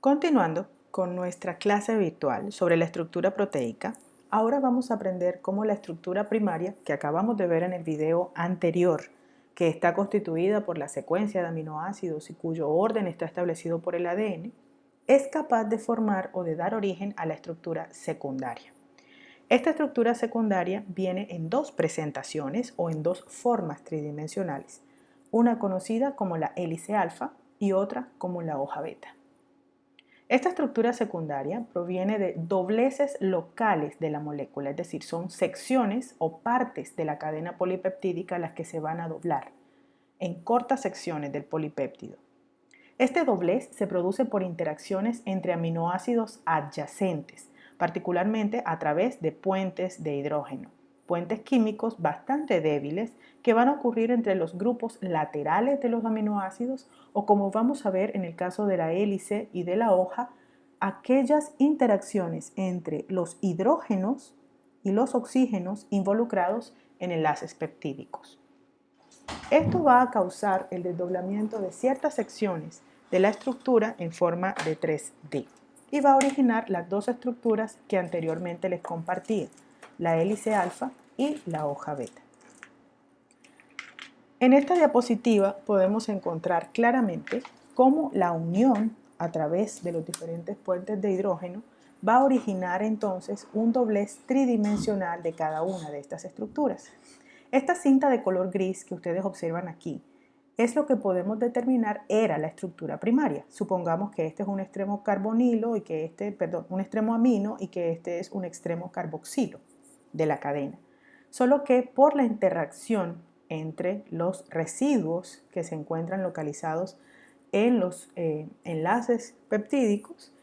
Continuando con nuestra clase virtual sobre la estructura proteica, ahora vamos a aprender cómo la estructura primaria que acabamos de ver en el video anterior, que está constituida por la secuencia de aminoácidos y cuyo orden está establecido por el ADN, es capaz de formar o de dar origen a la estructura secundaria. Esta estructura secundaria viene en dos presentaciones o en dos formas tridimensionales, una conocida como la hélice alfa y otra como la hoja beta. Esta estructura secundaria proviene de dobleces locales de la molécula, es decir, son secciones o partes de la cadena polipeptídica las que se van a doblar en cortas secciones del polipéptido. Este doblez se produce por interacciones entre aminoácidos adyacentes, particularmente a través de puentes de hidrógeno, puentes químicos bastante débiles que van a ocurrir entre los grupos laterales de los aminoácidos o, como vamos a ver en el caso de la hélice y de la hoja, aquellas interacciones entre los hidrógenos y los oxígenos involucrados en enlaces peptídicos. Esto va a causar el desdoblamiento de ciertas secciones de la estructura en forma de 3D y va a originar las dos estructuras que anteriormente les compartí, la hélice alfa y la hoja beta. En esta diapositiva podemos encontrar claramente cómo la unión a través de los diferentes puentes de hidrógeno va a originar entonces un doblez tridimensional de cada una de estas estructuras. Esta cinta de color gris que ustedes observan aquí es lo que podemos determinar era la estructura primaria. Supongamos que este es un extremo carbonilo y que un extremo amino y que este es un extremo carboxilo de la cadena. Solo que por la interacción entre los residuos que se encuentran localizados en los enlaces peptídicos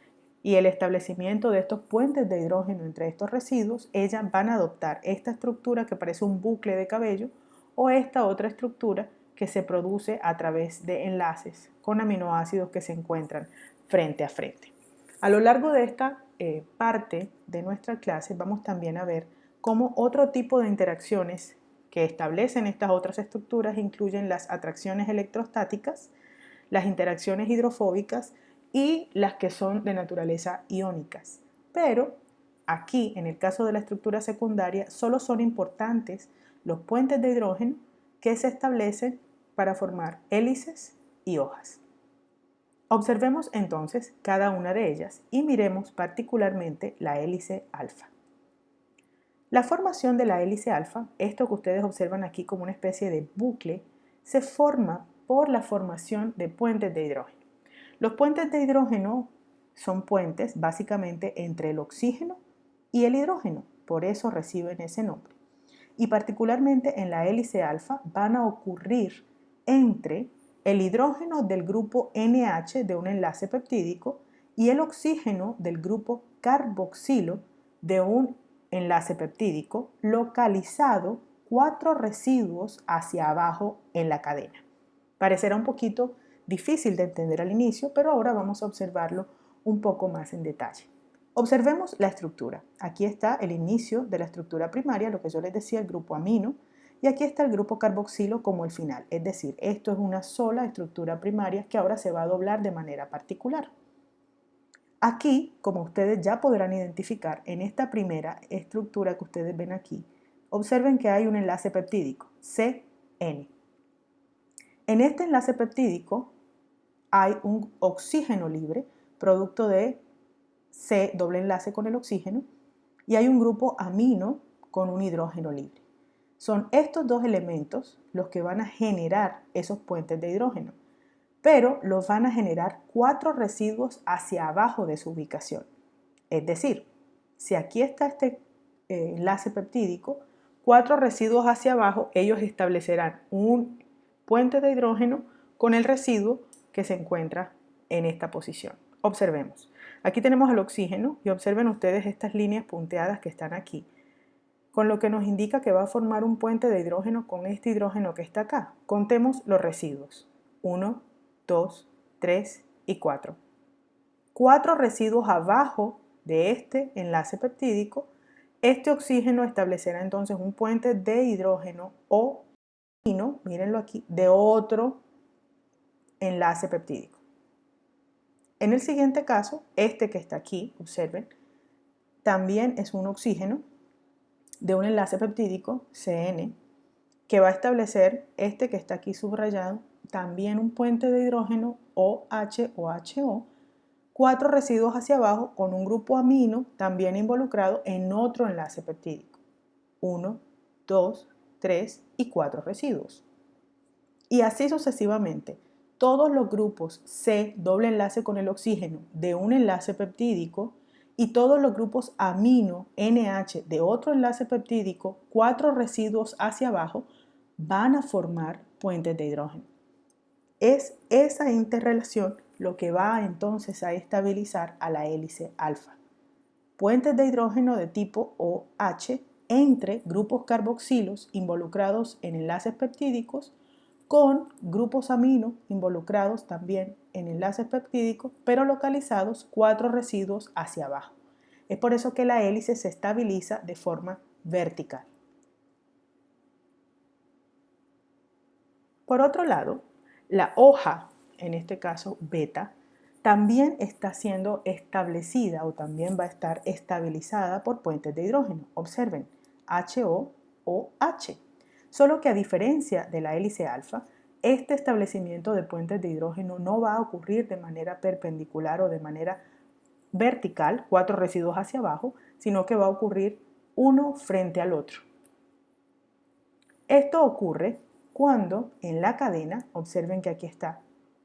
y el establecimiento de estos puentes de hidrógeno entre estos residuos, ellas van a adoptar esta estructura que parece un bucle de cabello o esta otra estructura que se produce a través de enlaces con aminoácidos que se encuentran frente a frente. A lo largo de esta parte de nuestra clase vamos también a ver cómo otro tipo de interacciones que establecen estas otras estructuras incluyen las atracciones electrostáticas, las interacciones hidrofóbicas y las que son de naturaleza iónicas. Pero aquí, en el caso de la estructura secundaria, solo son importantes los puentes de hidrógeno que se establecen para formar hélices y hojas. Observemos entonces cada una de ellas y miremos particularmente la hélice alfa. La formación de la hélice alfa, esto que ustedes observan aquí como una especie de bucle, se forma por la formación de puentes de hidrógeno. Los puentes de hidrógeno son puentes básicamente entre el oxígeno y el hidrógeno, por eso reciben ese nombre. Y particularmente en la hélice alfa van a ocurrir entre el hidrógeno del grupo NH de un enlace peptídico y el oxígeno del grupo carboxilo de un enlace peptídico localizado 4 residuos hacia abajo en la cadena. Parecerá un poquito difícil de entender al inicio, pero ahora vamos a observarlo un poco más en detalle. Observemos la estructura. Aquí está el inicio de la estructura primaria, lo que yo les decía, el grupo amino, y aquí está el grupo carboxilo como el final. Es decir, esto es una sola estructura primaria que ahora se va a doblar de manera particular. Aquí, como ustedes ya podrán identificar, en esta primera estructura que ustedes ven aquí, observen que hay un enlace peptídico, CN. En este enlace peptídico hay un oxígeno libre, producto de C, doble enlace con el oxígeno, y hay un grupo amino con un hidrógeno libre. Son estos dos elementos los que van a generar esos puentes de hidrógeno, pero los van a generar 4 residuos hacia abajo de su ubicación. Es decir, si aquí está este enlace peptídico, 4 residuos hacia abajo, ellos establecerán un puente de hidrógeno con el residuo que se encuentra en esta posición. Observemos. Aquí tenemos el oxígeno y observen ustedes estas líneas punteadas que están aquí, con lo que nos indica que va a formar un puente de hidrógeno con este hidrógeno que está acá. Contemos los residuos. 1, 2, 3 y 4. 4 residuos abajo de este enlace peptídico. Este oxígeno establecerá entonces un puente de hidrógeno o amino, mírenlo aquí, de otro enlace peptídico. En el siguiente caso, este que está aquí, observen, también es un oxígeno de un enlace peptídico, CN, que va a establecer este que está aquí subrayado, también un puente de hidrógeno OH o HO, 4 residuos hacia abajo con un grupo amino también involucrado en otro enlace peptídico. 1, 2, 3 y 4 residuos. Y así sucesivamente. Todos los grupos C, doble enlace con el oxígeno, de un enlace peptídico, y todos los grupos amino, NH, de otro enlace peptídico, 4 residuos hacia abajo, van a formar puentes de hidrógeno. Es esa interrelación lo que va entonces a estabilizar a la hélice alfa. Puentes de hidrógeno de tipo OH entre grupos carboxilos involucrados en enlaces peptídicos con grupos amino involucrados también en enlaces peptídicos, pero localizados 4 residuos hacia abajo. Es por eso que la hélice se estabiliza de forma vertical. Por otro lado, la hoja, en este caso beta, también está siendo establecida o también va a estar estabilizada por puentes de hidrógeno. Observen, HO o H. Solo que a diferencia de la hélice alfa, este establecimiento de puentes de hidrógeno no va a ocurrir de manera perpendicular o de manera vertical, 4 residuos hacia abajo, sino que va a ocurrir uno frente al otro. Esto ocurre cuando en la cadena, observen que aquí está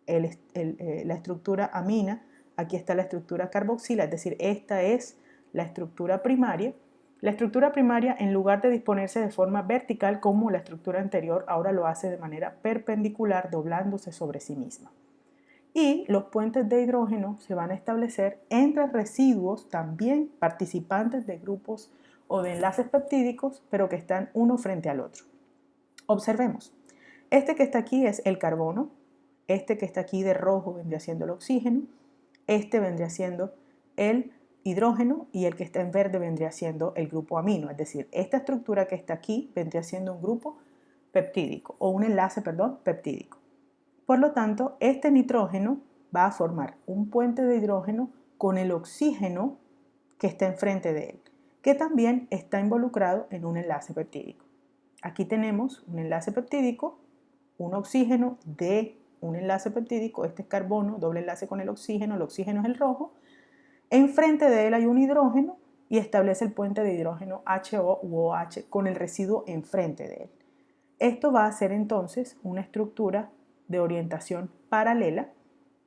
la estructura amina, aquí está la estructura carboxila, es decir, esta es la estructura primaria. La estructura primaria, en lugar de disponerse de forma vertical como la estructura anterior, ahora lo hace de manera perpendicular, doblándose sobre sí misma. Y los puentes de hidrógeno se van a establecer entre residuos también participantes de grupos o de enlaces peptídicos, pero que están uno frente al otro. Observemos, este que está aquí es el carbono, este que está aquí de rojo vendría siendo el oxígeno, este vendría siendo el hidrógeno y el que está en verde vendría siendo el grupo amino, es decir, esta estructura que está aquí vendría siendo un grupo peptídico o un enlace, peptídico. Por lo tanto, este nitrógeno va a formar un puente de hidrógeno con el oxígeno que está enfrente de él, que también está involucrado en un enlace peptídico. Aquí tenemos un enlace peptídico, un oxígeno de un enlace peptídico, este es carbono, doble enlace con el oxígeno es el rojo. Enfrente de él hay un hidrógeno y establece el puente de hidrógeno HO u OH con el residuo enfrente de él. Esto va a ser entonces una estructura de orientación paralela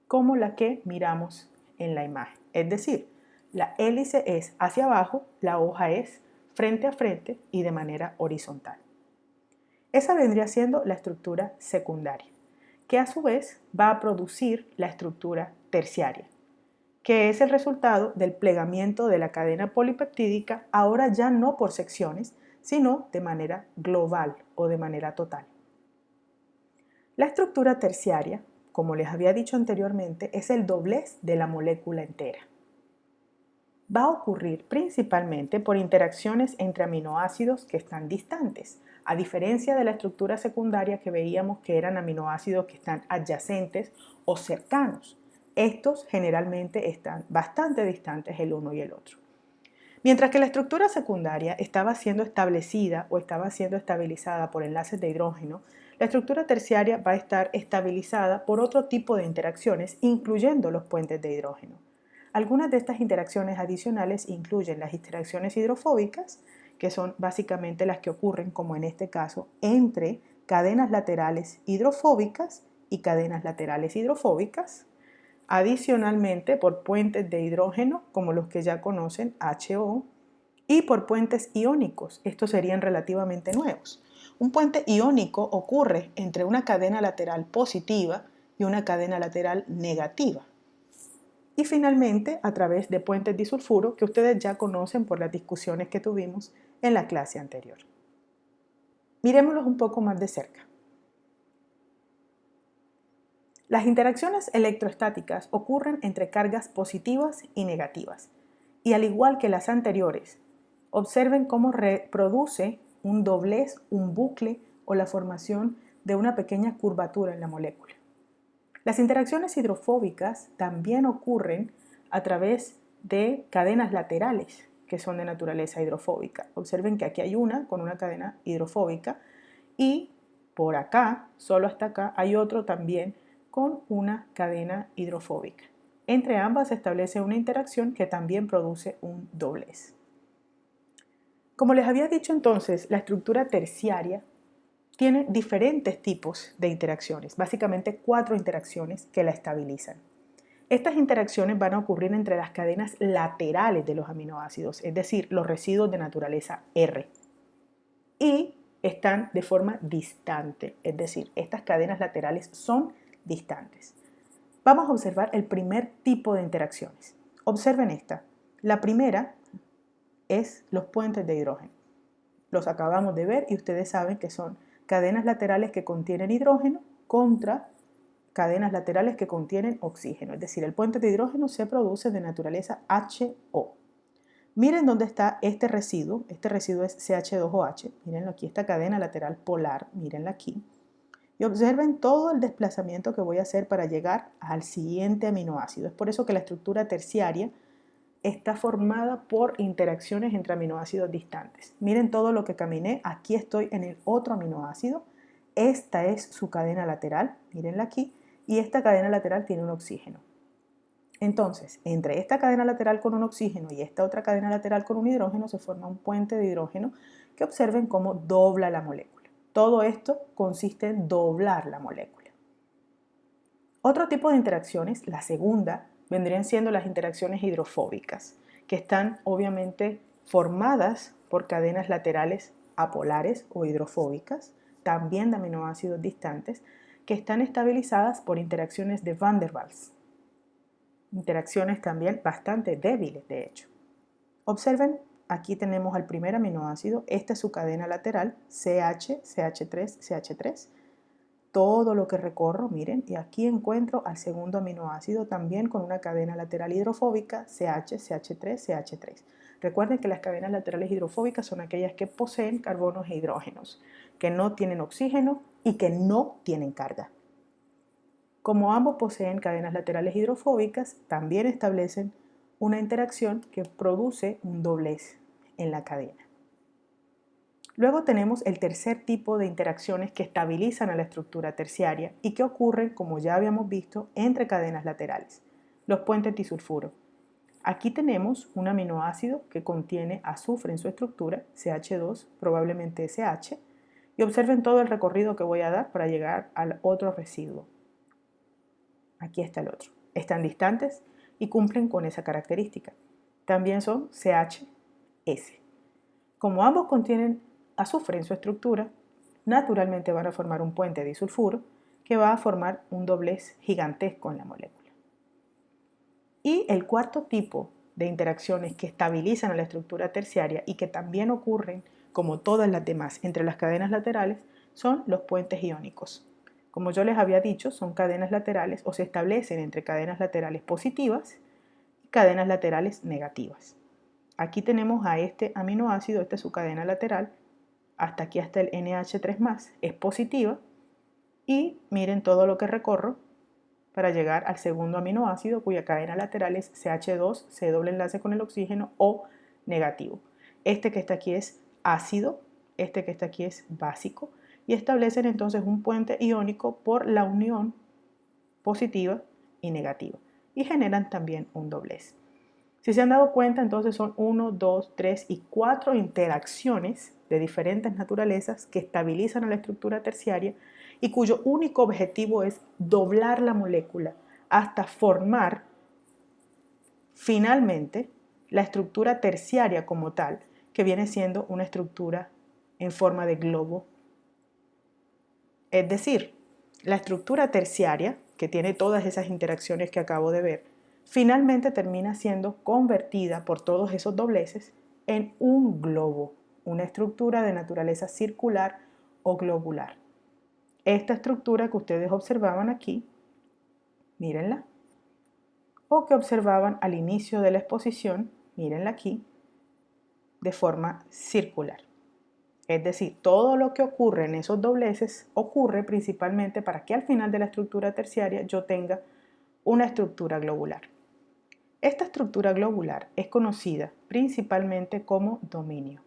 como la que miramos en la imagen. Es decir, la hélice es hacia abajo, la hoja es frente a frente y de manera horizontal. Esa vendría siendo la estructura secundaria, que a su vez va a producir la estructura terciaria, que es el resultado del plegamiento de la cadena polipeptídica, ahora ya no por secciones, sino de manera global o de manera total. La estructura terciaria, como les había dicho anteriormente, es el doblez de la molécula entera. Va a ocurrir principalmente por interacciones entre aminoácidos que están distantes, a diferencia de la estructura secundaria que veíamos que eran aminoácidos que están adyacentes o cercanos. Estos generalmente están bastante distantes el uno y el otro. Mientras que la estructura secundaria estaba siendo establecida o estaba siendo estabilizada por enlaces de hidrógeno, la estructura terciaria va a estar estabilizada por otro tipo de interacciones, incluyendo los puentes de hidrógeno. Algunas de estas interacciones adicionales incluyen las interacciones hidrofóbicas, que son básicamente las que ocurren, como en este caso, entre cadenas laterales hidrofóbicas y cadenas laterales hidrofóbicas. Adicionalmente, por puentes de hidrógeno, como los que ya conocen, HO, y por puentes iónicos, estos serían relativamente nuevos. Un puente iónico ocurre entre una cadena lateral positiva y una cadena lateral negativa. Y finalmente, a través de puentes disulfuro que ustedes ya conocen por las discusiones que tuvimos en la clase anterior. Mirémoslos un poco más de cerca. Las interacciones electrostáticas ocurren entre cargas positivas y negativas, y al igual que las anteriores, observen cómo reproduce un doblez, un bucle o la formación de una pequeña curvatura en la molécula. Las interacciones hidrofóbicas también ocurren a través de cadenas laterales que son de naturaleza hidrofóbica. Observen que aquí hay una con una cadena hidrofóbica y por acá, solo hasta acá, hay otro también con una cadena hidrofóbica. Entre ambas se establece una interacción que también produce un doblez. Como les había dicho entonces, la estructura terciaria tiene diferentes tipos de interacciones, básicamente 4 interacciones que la estabilizan. Estas interacciones van a ocurrir entre las cadenas laterales de los aminoácidos, es decir, los residuos de naturaleza R. Y están de forma distante, es decir, estas cadenas laterales son distantes. Vamos a observar el primer tipo de interacciones. Observen esta. La primera es los puentes de hidrógeno. Los acabamos de ver y ustedes saben que son cadenas laterales que contienen hidrógeno contra cadenas laterales que contienen oxígeno. Es decir, el puente de hidrógeno se produce de naturaleza HO. Miren dónde está este residuo es CH2OH. Mírenlo aquí, esta cadena lateral polar, mírenla aquí. Y observen todo el desplazamiento que voy a hacer para llegar al siguiente aminoácido. Es por eso que la estructura terciaria está formada por interacciones entre aminoácidos distantes. Miren todo lo que caminé. Aquí estoy en el otro aminoácido. Esta es su cadena lateral, mírenla aquí, y esta cadena lateral tiene un oxígeno. Entonces, entre esta cadena lateral con un oxígeno y esta otra cadena lateral con un hidrógeno se forma un puente de hidrógeno que observen cómo dobla la molécula. Todo esto consiste en doblar la molécula. Otro tipo de interacciones, la segunda, vendrían siendo las interacciones hidrofóbicas, que están obviamente formadas por cadenas laterales apolares o hidrofóbicas, también de aminoácidos distantes, que están estabilizadas por interacciones de Van der Waals. Interacciones también bastante débiles, de hecho. Observen, aquí tenemos al primer aminoácido, esta es su cadena lateral, CH, CH3, CH3. Todo lo que recorro, miren, y aquí encuentro al segundo aminoácido también con una cadena lateral hidrofóbica, CH, CH3, CH3. Recuerden que las cadenas laterales hidrofóbicas son aquellas que poseen carbonos e hidrógenos, que no tienen oxígeno y que no tienen carga. Como ambos poseen cadenas laterales hidrofóbicas, también establecen una interacción que produce un doblez en la cadena. Luego tenemos el tercer tipo de interacciones que estabilizan a la estructura terciaria y que ocurren, como ya habíamos visto, entre cadenas laterales, los puentes disulfuro. Aquí tenemos un aminoácido que contiene azufre en su estructura, CH2, probablemente SH, y observen todo el recorrido que voy a dar para llegar al otro residuo. Aquí está el otro. Están distantes y cumplen con esa característica. También son CHS. Como ambos contienen azufre en su estructura, naturalmente van a formar un puente disulfuro que va a formar un doblez gigantesco en la molécula. Y el cuarto tipo de interacciones que estabilizan a la estructura terciaria y que también ocurren, como todas las demás, entre las cadenas laterales, son los puentes iónicos. Como yo les había dicho, son cadenas laterales o se establecen entre cadenas laterales positivas y cadenas laterales negativas. Aquí tenemos a este aminoácido, esta es su cadena lateral, hasta aquí hasta el NH3+, es positiva, y miren todo lo que recorro para llegar al segundo aminoácido cuya cadena lateral es CH2, C doble enlace con el oxígeno o negativo. Este que está aquí es ácido, este que está aquí es básico, y establecen entonces un puente iónico por la unión positiva y negativa, y generan también un doblez. Si se han dado cuenta, entonces son 1, 2, 3 y 4 interacciones de diferentes naturalezas que estabilizan a la estructura terciaria y cuyo único objetivo es doblar la molécula hasta formar finalmente la estructura terciaria como tal, que viene siendo una estructura en forma de globo. Es decir, la estructura terciaria, que tiene todas esas interacciones que acabo de ver, finalmente termina siendo convertida por todos esos dobleces en un globo, una estructura de naturaleza circular o globular. Esta estructura que ustedes observaban aquí, mírenla, o que observaban al inicio de la exposición, mírenla aquí, de forma circular. Es decir, todo lo que ocurre en esos dobleces ocurre principalmente para que al final de la estructura terciaria yo tenga una estructura globular. Esta estructura globular es conocida principalmente como dominio.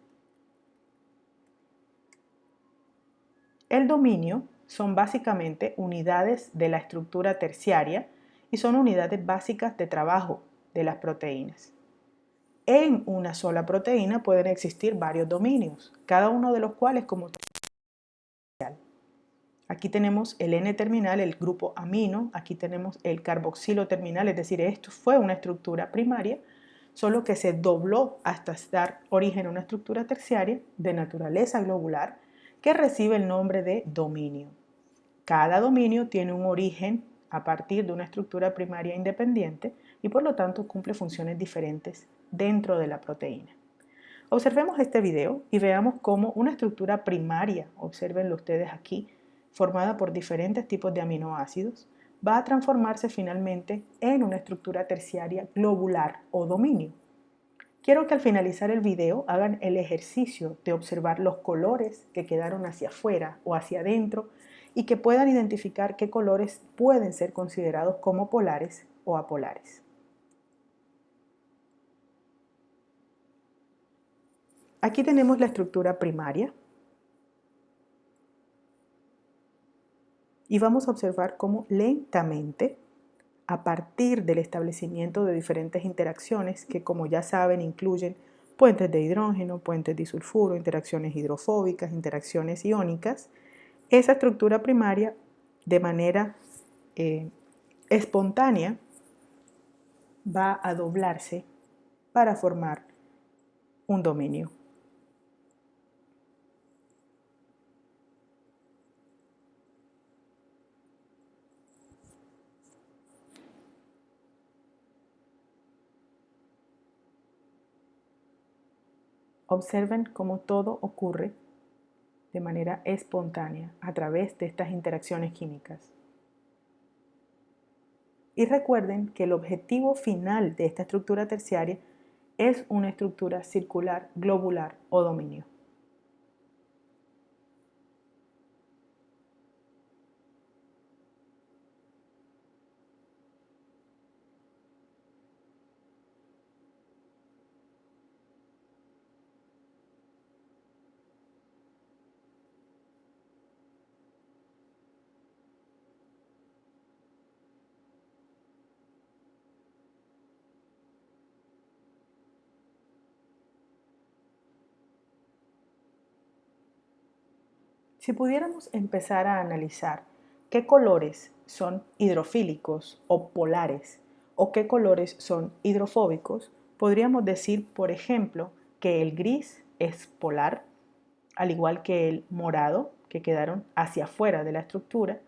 El dominio son básicamente unidades de la estructura terciaria y son unidades básicas de trabajo de las proteínas. En una sola proteína pueden existir varios dominios, cada uno de los cuales como aquí tenemos el N-terminal, el grupo amino, aquí tenemos el carboxilo terminal, es decir, esto fue una estructura primaria, solo que se dobló hasta dar origen a una estructura terciaria de naturaleza globular que recibe el nombre de dominio. Cada dominio tiene un origen a partir de una estructura primaria independiente y por lo tanto cumple funciones diferentes dentro de la proteína. Observemos este video y veamos cómo una estructura primaria, obsérvenlo ustedes aquí, formada por diferentes tipos de aminoácidos, va a transformarse finalmente en una estructura terciaria globular o dominio. Quiero que al finalizar el video hagan el ejercicio de observar los colores que quedaron hacia afuera o hacia adentro y que puedan identificar qué colores pueden ser considerados como polares o apolares. Aquí tenemos la estructura primaria y vamos a observar cómo lentamente, a partir del establecimiento de diferentes interacciones que, como ya saben, incluyen puentes de hidrógeno, puentes disulfuro, interacciones hidrofóbicas, interacciones iónicas, esa estructura primaria de manera espontánea va a doblarse para formar un dominio. Observen cómo todo ocurre de manera espontánea a través de estas interacciones químicas. Y recuerden que el objetivo final de esta estructura terciaria es una estructura circular, globular o dominio. Si pudiéramos empezar a analizar qué colores son hidrofílicos o polares o qué colores son hidrofóbicos, podríamos decir, por ejemplo, que el gris es polar, al igual que el morado, que quedaron hacia afuera de la estructura,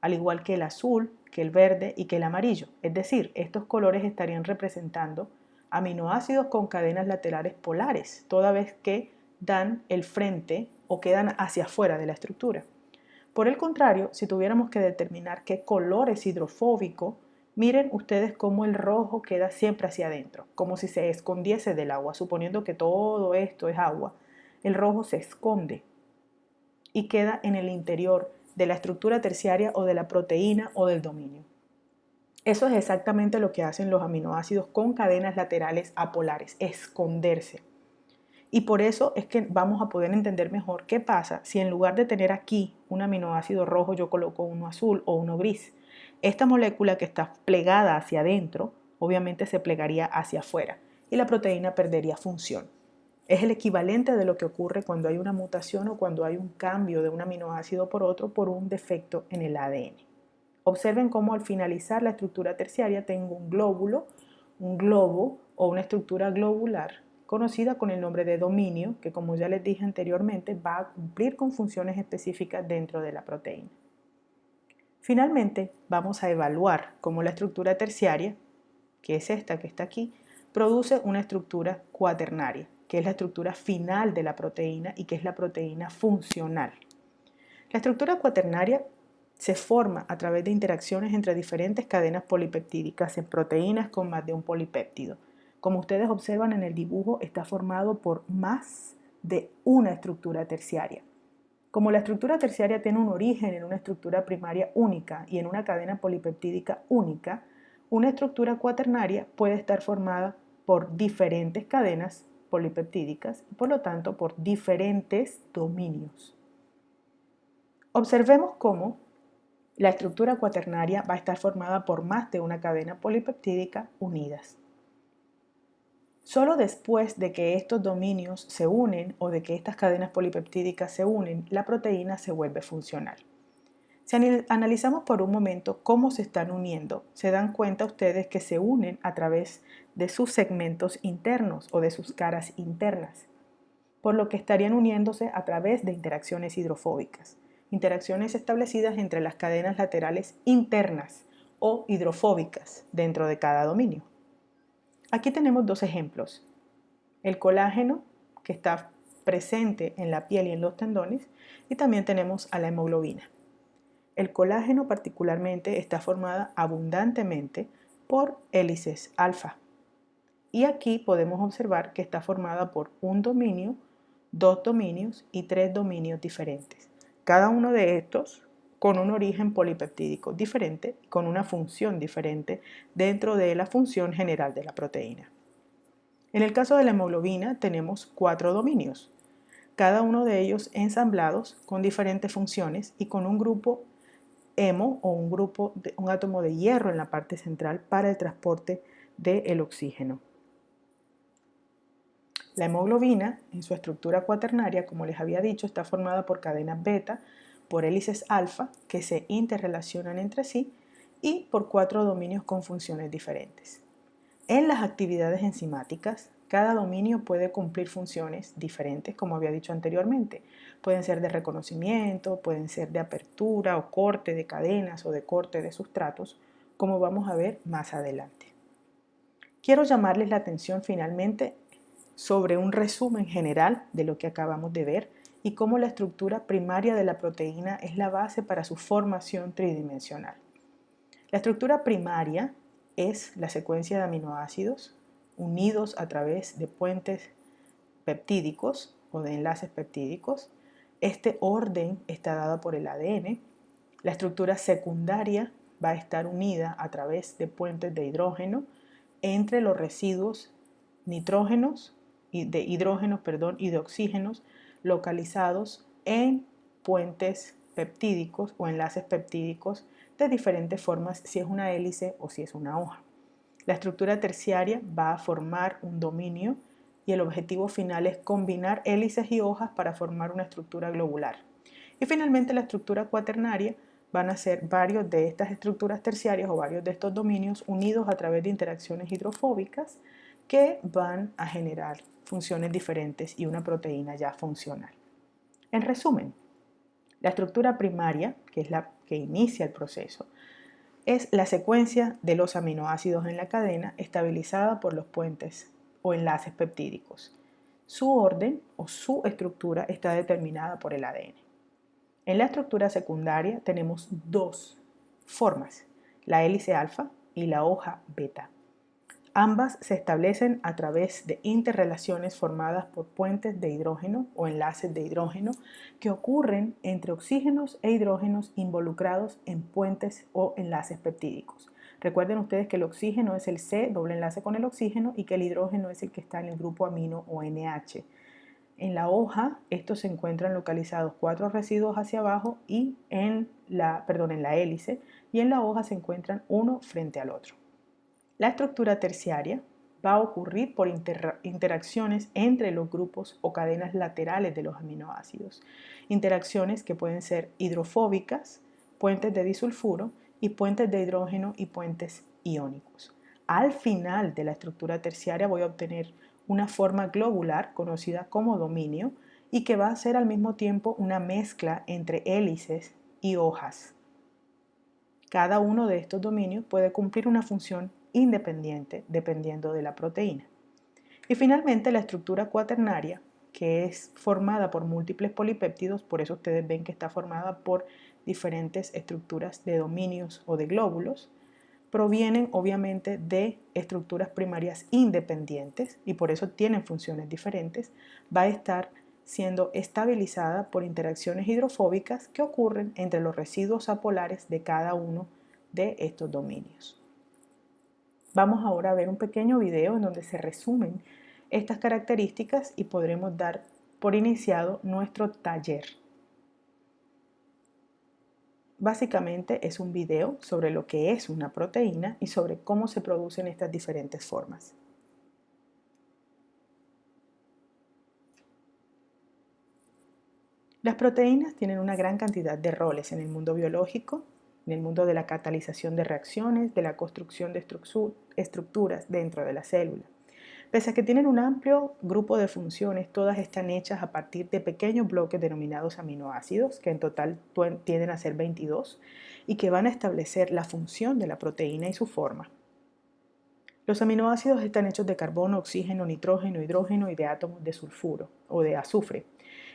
al igual que el azul, que el verde y que el amarillo. Es decir, estos colores estarían representando aminoácidos con cadenas laterales polares, toda vez que dan el frente o quedan hacia afuera de la estructura. Por el contrario, si tuviéramos que determinar qué color es hidrofóbico, miren ustedes cómo el rojo queda siempre hacia adentro, como si se escondiese del agua, suponiendo que todo esto es agua. El rojo se esconde y queda en el interior de la estructura terciaria o de la proteína o del dominio. Eso es exactamente lo que hacen los aminoácidos con cadenas laterales apolares, esconderse. Y por eso es que vamos a poder entender mejor qué pasa si en lugar de tener aquí un aminoácido rojo yo coloco uno azul o uno gris. Esta molécula que está plegada hacia adentro obviamente se plegaría hacia afuera y la proteína perdería función. Es el equivalente de lo que ocurre cuando hay una mutación o cuando hay un cambio de un aminoácido por otro por un defecto en el ADN. Observen cómo al finalizar la estructura terciaria tengo un glóbulo, un globo o una estructura globular conocida con el nombre de dominio, que como ya les dije anteriormente va a cumplir con funciones específicas dentro de la proteína. Finalmente, vamos a evaluar cómo la estructura terciaria, que es esta que está aquí, produce una estructura cuaternaria, que es la estructura final de la proteína y que es la proteína funcional. La estructura cuaternaria se forma a través de interacciones entre diferentes cadenas polipeptídicas en proteínas con más de un polipéptido. Como ustedes observan en el dibujo, está formado por más de una estructura terciaria. Como la estructura terciaria tiene un origen en una estructura primaria única y en una cadena polipeptídica única, una estructura cuaternaria puede estar formada por diferentes cadenas polipeptídicas y por lo tanto por diferentes dominios. Observemos cómo la estructura cuaternaria va a estar formada por más de una cadena polipeptídica unidas. Solo después de que estos dominios se unen o de que estas cadenas polipeptídicas se unen, la proteína se vuelve funcional. Si analizamos por un momento cómo se están uniendo, se dan cuenta ustedes que se unen a través de sus segmentos internos o de sus caras internas, por lo que estarían uniéndose a través de interacciones hidrofóbicas, interacciones establecidas entre las cadenas laterales internas o hidrofóbicas dentro de cada dominio. Aquí tenemos dos ejemplos, el colágeno que está presente en la piel y en los tendones y también tenemos a la hemoglobina. El colágeno particularmente está formada abundantemente por hélices alfa y aquí podemos observar que está formada por un dominio, dos dominios y tres dominios diferentes, cada uno de estos con un origen polipeptídico diferente y con una función diferente dentro de la función general de la proteína. En el caso de la hemoglobina tenemos 4 dominios, cada uno de ellos ensamblados con diferentes funciones y con un grupo hemo o un átomo de hierro en la parte central para el transporte del oxígeno. La hemoglobina, en su estructura cuaternaria, como les había dicho, está formada por cadenas beta, por hélices alfa que se interrelacionan entre sí y por 4 dominios con funciones diferentes. En las actividades enzimáticas, cada dominio puede cumplir funciones diferentes, como había dicho anteriormente. Pueden ser de reconocimiento, pueden ser de apertura o corte de cadenas o de corte de sustratos, como vamos a ver más adelante. Quiero llamarles la atención finalmente sobre un resumen general de lo que acabamos de ver y cómo la estructura primaria de la proteína es la base para su formación tridimensional. La estructura primaria es la secuencia de aminoácidos unidos a través de puentes peptídicos o de enlaces peptídicos. Este orden está dado por el ADN. La estructura secundaria va a estar unida a través de puentes de hidrógeno entre los residuos nitrógenos y de hidrógenos, y de oxígenos localizados en puentes peptídicos o enlaces peptídicos de diferentes formas, si es una hélice o si es una hoja. La estructura terciaria va a formar un dominio y el objetivo final es combinar hélices y hojas para formar una estructura globular. Y finalmente la estructura cuaternaria van a ser varios de estas estructuras terciarias o varios de estos dominios unidos a través de interacciones hidrofóbicas que van a generar funciones diferentes y una proteína ya funcional. En resumen, la estructura primaria, que es la que inicia el proceso, es la secuencia de los aminoácidos en la cadena estabilizada por los puentes o enlaces peptídicos. Su orden o su estructura está determinada por el ADN. En la estructura secundaria tenemos dos formas, la hélice alfa y la hoja beta. Ambas se establecen a través de interrelaciones formadas por puentes de hidrógeno o enlaces de hidrógeno que ocurren entre oxígenos e hidrógenos involucrados en puentes o enlaces peptídicos. Recuerden ustedes que el oxígeno es el C, doble enlace con el oxígeno, y que el hidrógeno es el que está en el grupo amino o NH. En la hoja, estos se encuentran localizados 4 residuos hacia abajo y en la hélice, y en la hoja se encuentran uno frente al otro. La estructura terciaria va a ocurrir por interacciones entre los grupos o cadenas laterales de los aminoácidos, interacciones que pueden ser hidrofóbicas, puentes de disulfuro y puentes de hidrógeno y puentes iónicos. Al final de la estructura terciaria voy a obtener una forma globular conocida como dominio y que va a ser al mismo tiempo una mezcla entre hélices y hojas. Cada uno de estos dominios puede cumplir una función independiente dependiendo de la proteína. Y finalmente la estructura cuaternaria, que es formada por múltiples polipéptidos, por eso ustedes ven que está formada por diferentes estructuras de dominios o de glóbulos, provienen obviamente de estructuras primarias independientes y por eso tienen funciones diferentes, va a estar siendo estabilizada por interacciones hidrofóbicas que ocurren entre los residuos apolares de cada uno de estos dominios. Vamos ahora a ver un pequeño video en donde se resumen estas características y podremos dar por iniciado nuestro taller. Básicamente es un video sobre lo que es una proteína y sobre cómo se producen estas diferentes formas. Las proteínas tienen una gran cantidad de roles en el mundo biológico, en el mundo de la catalización de reacciones, de la construcción de estructuras dentro de la célula. Pese a que tienen un amplio grupo de funciones, todas están hechas a partir de pequeños bloques denominados aminoácidos, que en total tienden a ser 22, y que van a establecer la función de la proteína y su forma. Los aminoácidos están hechos de carbono, oxígeno, nitrógeno, hidrógeno y de átomos de sulfuro o de azufre.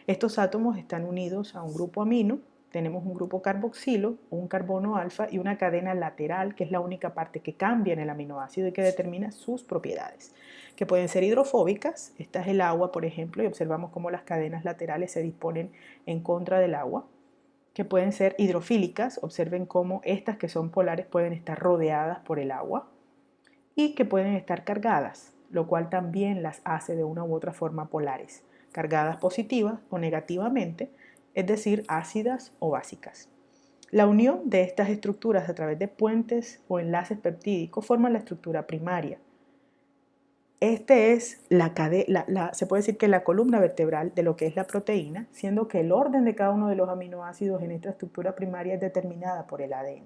Estos átomos están unidos a un grupo amino. Tenemos un grupo carboxilo, un carbono alfa y una cadena lateral, que es la única parte que cambia en el aminoácido y que determina sus propiedades, que pueden ser hidrofóbicas. Esta es el agua, por ejemplo, y observamos cómo las cadenas laterales se disponen en contra del agua, que pueden ser hidrofílicas. Observen cómo estas que son polares pueden estar rodeadas por el agua y que pueden estar cargadas, lo cual también las hace de una u otra forma polares, cargadas positivas o negativamente, es decir, ácidas o básicas. La unión de estas estructuras a través de puentes o enlaces peptídicos forma la estructura primaria. Este es se puede decir que la columna vertebral de lo que es la proteína, siendo que el orden de cada uno de los aminoácidos en esta estructura primaria es determinada por el ADN.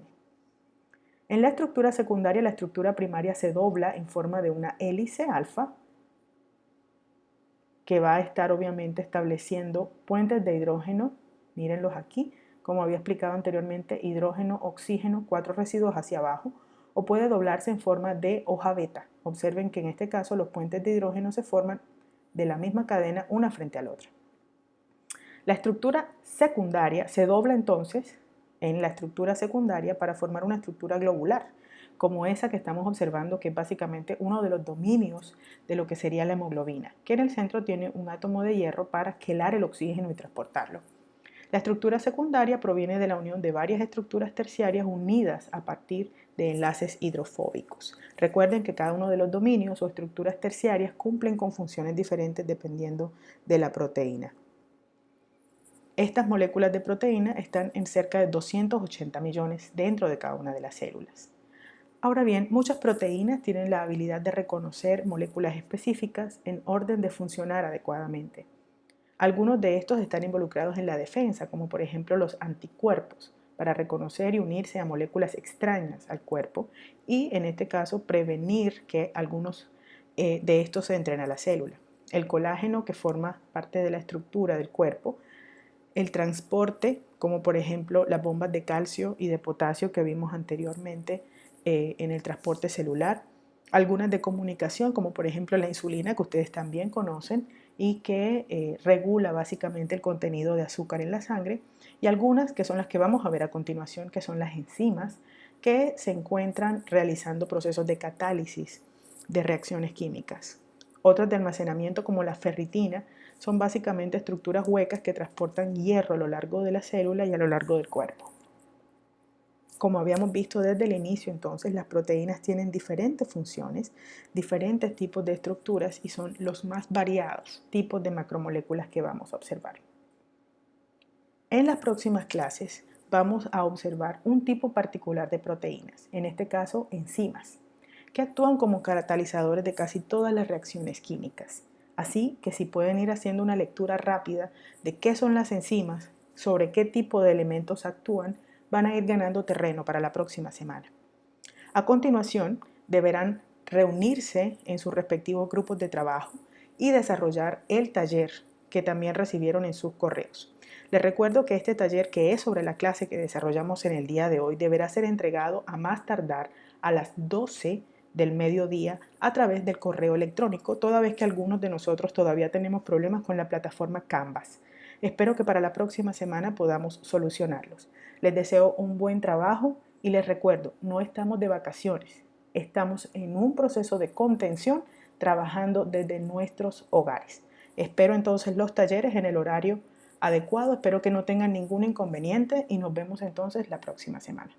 En la estructura secundaria, la estructura primaria se dobla en forma de una hélice alfa, que va a estar obviamente estableciendo puentes de hidrógeno. Mírenlos aquí, como había explicado anteriormente, hidrógeno, oxígeno, 4 residuos hacia abajo, o puede doblarse en forma de hoja beta. Observen que en este caso los puentes de hidrógeno se forman de la misma cadena una frente a la otra. La estructura secundaria se dobla entonces en la estructura secundaria para formar una estructura globular, como esa que estamos observando, que es básicamente uno de los dominios de lo que sería la hemoglobina, que en el centro tiene un átomo de hierro para quelar el oxígeno y transportarlo. La estructura secundaria proviene de la unión de varias estructuras terciarias unidas a partir de enlaces hidrofóbicos. Recuerden que cada uno de los dominios o estructuras terciarias cumplen con funciones diferentes dependiendo de la proteína. Estas moléculas de proteína están en cerca de 280 millones dentro de cada una de las células. Ahora bien, muchas proteínas tienen la habilidad de reconocer moléculas específicas en orden de funcionar adecuadamente. Algunos de estos están involucrados en la defensa, como por ejemplo los anticuerpos, para reconocer y unirse a moléculas extrañas al cuerpo y, en este caso, prevenir que algunos de estos entren a la célula. El colágeno, que forma parte de la estructura del cuerpo, el transporte, como por ejemplo las bombas de calcio y de potasio que vimos anteriormente en el transporte celular, algunas de comunicación, como por ejemplo la insulina, que ustedes también conocen y que regula básicamente el contenido de azúcar en la sangre, y algunas que son las que vamos a ver a continuación, que son las enzimas, que se encuentran realizando procesos de catálisis de reacciones químicas. Otras de almacenamiento, como la ferritina, son básicamente estructuras huecas que transportan hierro a lo largo de la célula y a lo largo del cuerpo. Como habíamos visto desde el inicio, entonces, las proteínas tienen diferentes funciones, diferentes tipos de estructuras y son los más variados tipos de macromoléculas que vamos a observar. En las próximas clases vamos a observar un tipo particular de proteínas, en este caso enzimas, que actúan como catalizadores de casi todas las reacciones químicas. Así que si pueden ir haciendo una lectura rápida de qué son las enzimas, sobre qué tipo de elementos actúan, van a ir ganando terreno para la próxima semana. A continuación, deberán reunirse en sus respectivos grupos de trabajo y desarrollar el taller que también recibieron en sus correos. Les recuerdo que este taller, que es sobre la clase que desarrollamos en el día de hoy, deberá ser entregado a más tardar a las 12 del mediodía a través del correo electrónico, toda vez que algunos de nosotros todavía tenemos problemas con la plataforma Canvas. Espero que para la próxima semana podamos solucionarlos. Les deseo un buen trabajo y les recuerdo, no estamos de vacaciones, estamos en un proceso de contención trabajando desde nuestros hogares. Espero entonces los talleres en el horario adecuado. Espero que no tengan ningún inconveniente y nos vemos entonces la próxima semana.